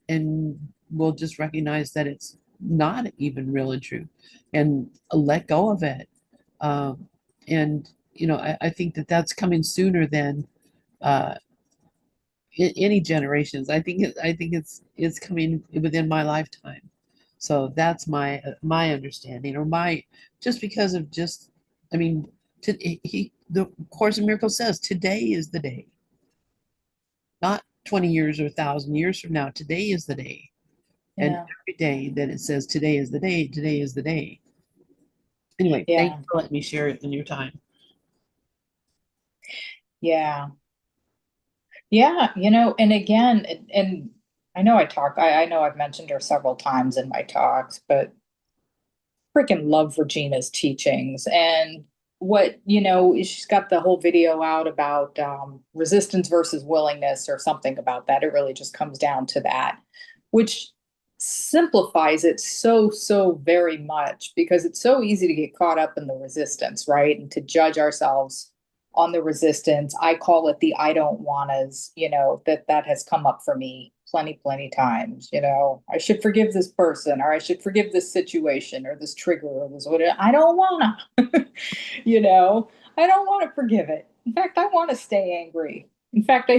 Speaker 2: we'll just recognize that it's not even real and true, and let go of it. Um, and I think that that's coming sooner than uh, any generations. I think it's coming within my lifetime. So that's my understanding, or my just because of just I mean, the Course in Miracles says today is the day, not 20 years or 1,000 years from now. Today is the day, and
Speaker 1: Yeah.
Speaker 2: every day that it says today is the day, today is the day. Anyway, thank you
Speaker 1: Yeah.
Speaker 2: for letting me share it in your time.
Speaker 1: Yeah. Yeah. And again, and I know I've mentioned her several times in my talks, but freaking love Regina's teachings. And she's got the whole video out about resistance versus willingness or something about that. It really just comes down to that, which simplifies it so, so very much because it's so easy to get caught up in the resistance, right? And to judge ourselves on the resistance. I call it the I don't wannas, that has come up for me plenty, plenty times. I should forgive this person, or I should forgive this situation, or this trigger, or this whatever. I don't wanna, you know, I don't want to forgive it. In fact, I want to stay angry. In fact, I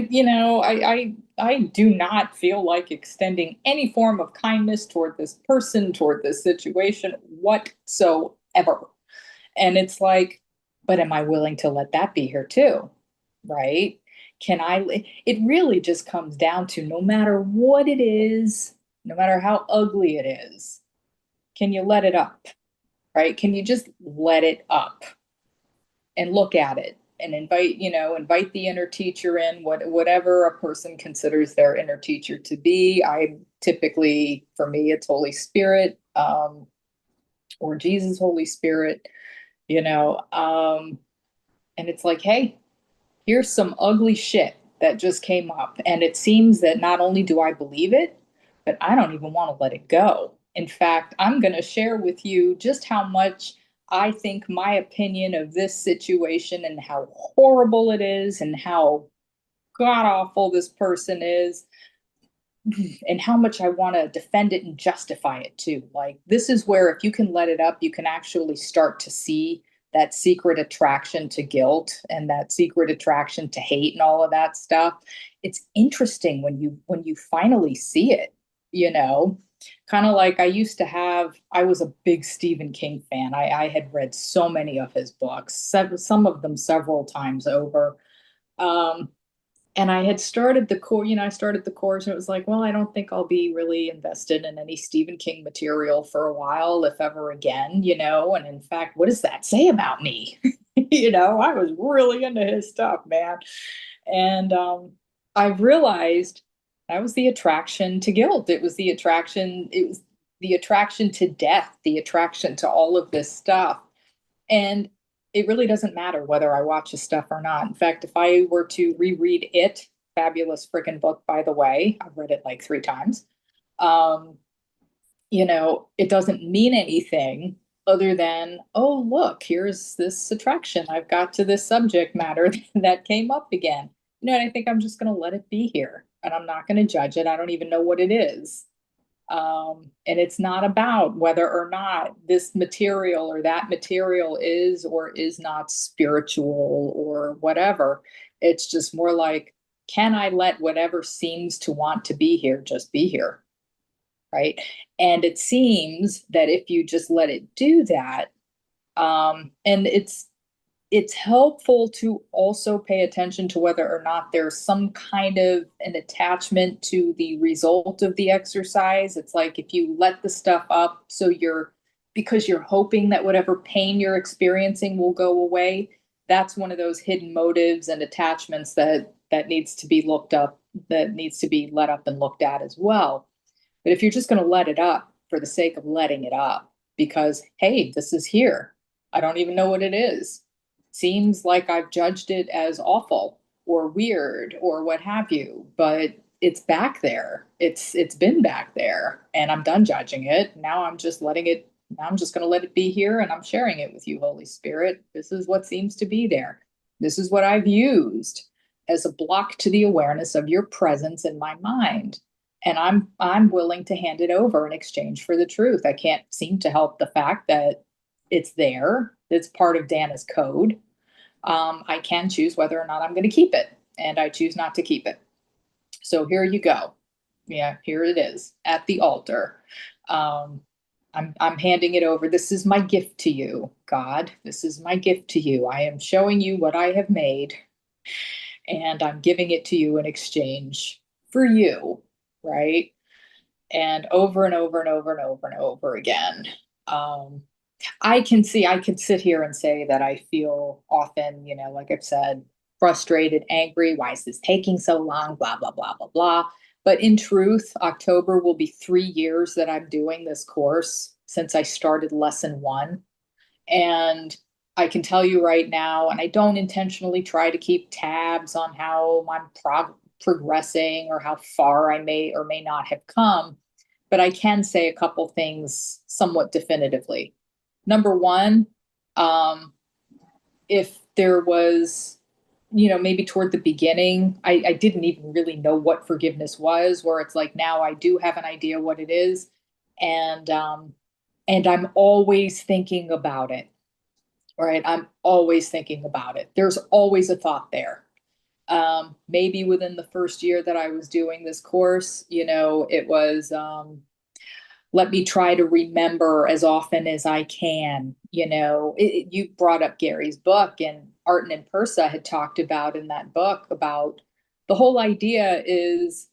Speaker 1: do not feel like extending any form of kindness toward this person, toward this situation whatsoever. And it's like, but am I willing to let that be here too? Right? It really just comes down to no matter what it is, no matter how ugly it is, can you let it up? Right? Can you just let it up and look at it and invite the inner teacher in, whatever a person considers their inner teacher to be. For me, it's Holy Spirit, or Jesus, Holy Spirit, you know, um, and it's like, hey, here's some ugly shit that just came up. And it seems that not only do I believe it, but I don't even want to let it go. In fact, I'm going to share with you just how much I think my opinion of this situation and how horrible it is and how god awful this person is and how much I want to defend it and justify it too. Like, this is where if you can let it up, you can actually start to see that secret attraction to guilt and that secret attraction to hate and all of that stuff. It's interesting when you finally see it, you know. Kind of like I was a big Stephen King fan. I had read so many of his books, some of them several times over. Um, and I had started the course, I started the course and it was like, well, I don't think I'll be really invested in any Stephen King material for a while, if ever again. And in fact, what does that say about me? I was really into his stuff, man. And I realized that was the attraction to guilt. It was the attraction to death, the attraction to all of this stuff. And it really doesn't matter whether I watch his stuff or not. In fact, if I were to reread it, fabulous freaking book, by the way, I've read it like 3 times. Um, it doesn't mean anything other than, oh, look, here's this attraction I've got to this subject matter that came up again. And I think I'm just going to let it be here and I'm not going to judge it. I don't even know what it is. And it's not about whether or not this material or that material is or is not spiritual or whatever. It's just more like, can I let whatever seems to want to be here just be here? Right. And it seems that if you just let it do that, and it's helpful to also pay attention to whether or not there's some kind of an attachment to the result of the exercise. It's like if you let the stuff up, because you're hoping that whatever pain you're experiencing will go away. That's one of those hidden motives and attachments that needs to be looked up, that needs to be let up and looked at as well. But if you're just going to let it up for the sake of letting it up, because, hey, this is here, I don't even know what it is. Seems like I've judged it as awful or weird or what have you, but it's back there. It's been back there and I'm done judging it. Now I'm just letting it I'm just going to let it be here and I'm sharing it with you, Holy Spirit. This is what seems to be there. This is what I've used as a block to the awareness of your presence in my mind. And I'm willing to hand it over in exchange for the truth. I can't seem to help the fact that it's there. It's part of Dana's code. I can choose whether or not I'm going to keep it, and I choose not to keep it. So here you go. Yeah, here it is at the altar. Um, I'm handing it over. This is my gift to you, God. This is my gift to you. I am showing you what I have made, and I'm giving it to you in exchange for you, right? And over and over and over and over and over again. Um, I could sit here and say that I feel often, like I've said, frustrated, angry. Why is this taking so long? Blah, blah, blah, blah, blah. But in truth, October will be 3 years that I'm doing this course since I started lesson one. And I can tell you right now, and I don't intentionally try to keep tabs on how I'm progressing or how far I may or may not have come, but I can say a couple things somewhat definitively. Number one, um, if there was, maybe toward the beginning, I didn't even really know what forgiveness was, where it's like now I do have an idea what it is. And I'm always thinking about it, right? I'm always thinking about it. There's always a thought there. Maybe within the first year that I was doing this course, it was, let me try to remember as often as I can. You brought up Gary's book, and Arten and Persa had talked about in that book about the whole idea is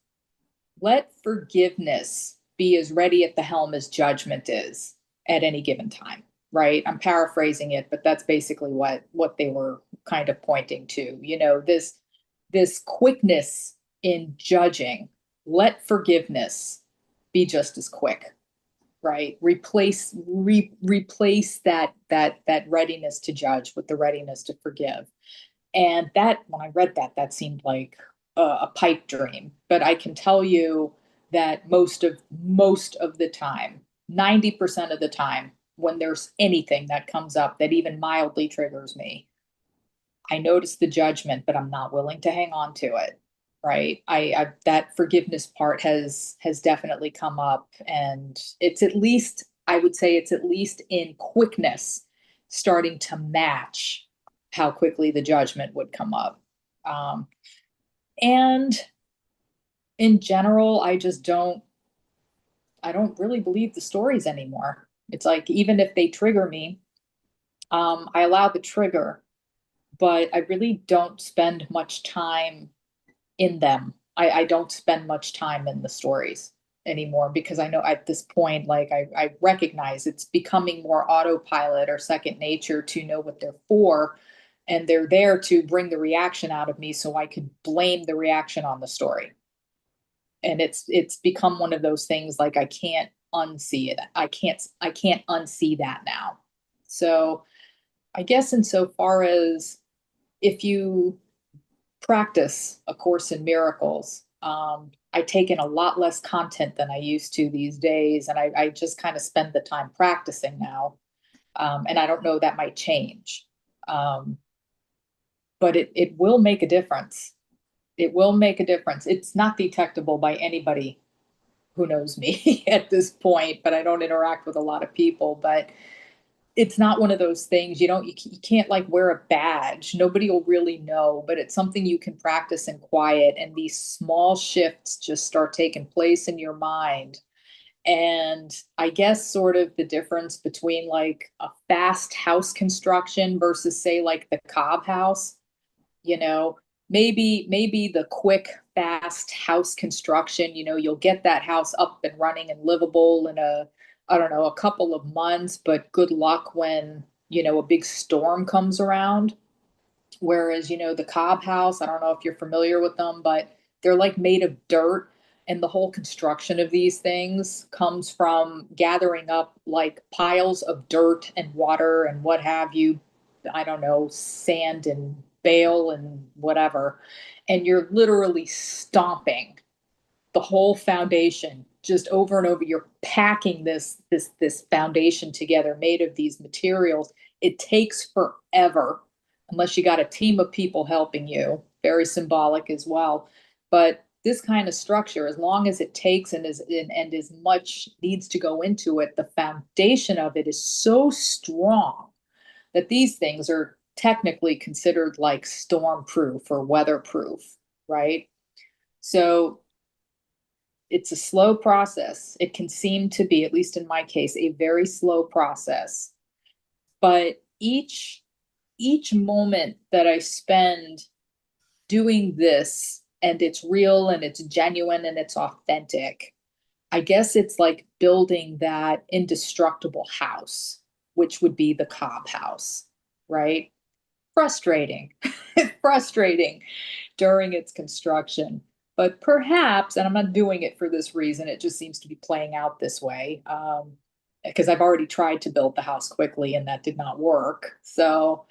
Speaker 1: let forgiveness be as ready at the helm as judgment is at any given time, right? I'm paraphrasing it, but that's basically what they were kind of pointing to. This quickness in judging, let forgiveness be just as quick, right? Replace that readiness to judge with the readiness to forgive. And that, when I read that, that seemed like a pipe dream. But I can tell you that most of the time, 90% of the time, when there's anything that comes up that even mildly triggers me, I notice the judgment, but I'm not willing to hang on to it. Right. I that forgiveness part has definitely come up, and it's at least, I would say it's at least in quickness starting to match how quickly the judgment would come up. And in general, I don't really believe the stories anymore. It's like even if they trigger me, I allow the trigger, but I really don't spend much time in them. I don't spend much time in the stories anymore because I know at this point, like I recognize it's becoming more autopilot or second nature to know what they're for. And they're there to bring the reaction out of me so I could blame the reaction on the story. And it's become one of those things like I can't unsee it. I can't unsee that now. So I guess insofar as if you practice A Course in Miracles. I take in a lot less content than I used to these days, and I just kind of spend the time practicing now. And I don't know, that might change. Um, but it will make a difference. It will make a difference. It's not detectable by anybody who knows me at this point, but I don't interact with a lot of people. But it's not one of those things you can't like wear a badge. Nobody will really know, but it's something you can practice in quiet, and these small shifts just start taking place in your mind. And I guess sort of the difference between like a fast house construction versus say like the Cobb house, you know, maybe the quick fast house construction, you'll get that house up and running and livable in a, I don't know, a couple of months, but good luck when, a big storm comes around. Whereas, the Cobb house, I don't know if you're familiar with them, but they're like made of dirt. And the whole construction of these things comes from gathering up like piles of dirt and water and what have you. I don't know, sand and bale and whatever. And you're literally stomping the whole foundation just over and over, you're packing this foundation together made of these materials. It takes forever unless you got a team of people helping you. Very symbolic as well. But this kind of structure, as long as it takes and as much needs to go into it, the foundation of it is so strong that these things are technically considered like storm proof or weatherproof, right? So it's a slow process. It can seem to be, at least in my case, a very slow process. But each moment that I spend doing this, and it's real and it's genuine and it's authentic, I guess it's like building that indestructible house, which would be the Cobb house, right? Frustrating, frustrating during its construction. But perhaps, and I'm not doing it for this reason, it just seems to be playing out this way. Because I've already tried to build the house quickly and that did not work. So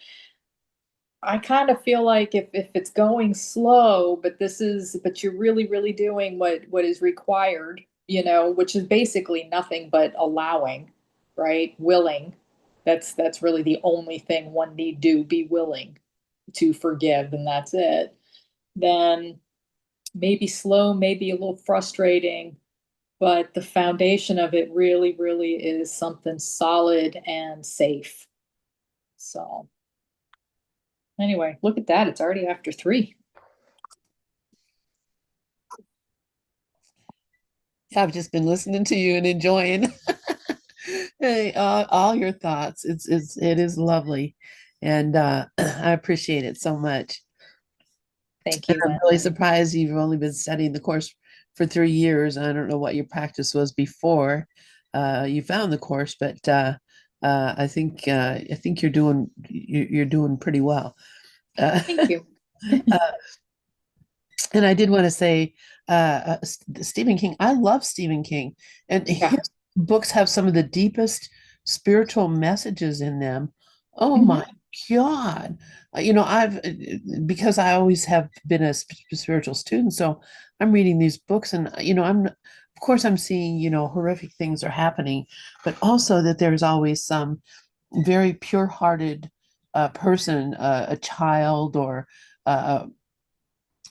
Speaker 1: I kind of feel like if it's going slow, but you're really, really doing what is required, which is basically nothing but allowing, right? Willing. That's really the only thing one need do, be willing to forgive, and that's it. Then maybe slow, maybe a little frustrating, but the foundation of it really, really is something solid and safe. So anyway, look at that. It's already after 3.
Speaker 2: Yeah, I've just been listening to you and enjoying hey, all your thoughts. It is lovely, and I appreciate it so much.
Speaker 1: Thank
Speaker 2: And
Speaker 1: you,
Speaker 2: I'm
Speaker 1: Lynn.
Speaker 2: really surprised you've only been studying the course for 3 years. I don't know what your practice was before you found the course, but I think you're doing pretty well. Uh,
Speaker 1: Thank you.
Speaker 2: uh, and I did want to say, Stephen King. I love Stephen King, and
Speaker 1: Yeah.
Speaker 2: his books have some of the deepest spiritual messages in them. Oh my
Speaker 1: Hmm.
Speaker 2: God. I've because I always have been a spiritual student, so I'm reading these books, and of course, I'm seeing, horrific things are happening, but also that there's always some very pure-hearted person, a child, or uh,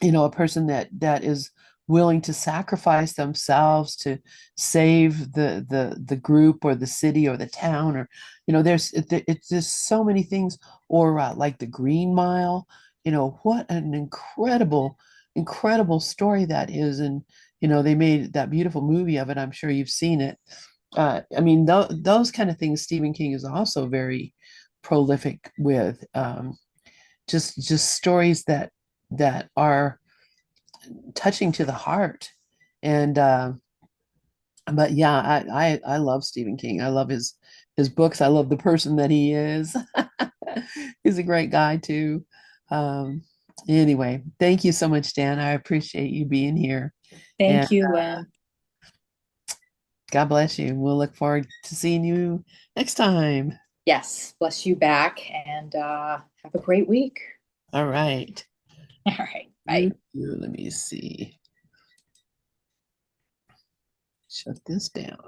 Speaker 2: a person that is willing to sacrifice themselves to save the group or the city or the town, or it's just so many things, or like the Green Mile. What an incredible story that is. And they made that beautiful movie of it. I'm sure you've seen it. I mean, those kind of things Stephen King is also very prolific with. Just stories that are touching to the heart. And but yeah, I love Stephen King. I love his books. I love the person that he is. He's a great guy too. Um, anyway, thank you so much, Dan. I appreciate you being here. And
Speaker 1: Thank you, Lynn.
Speaker 2: God bless you. We'll look forward to seeing you next time.
Speaker 1: Yes, bless you back and have a great week.
Speaker 2: All right.
Speaker 1: All right. Bye.
Speaker 2: You, let me see. Shut this down.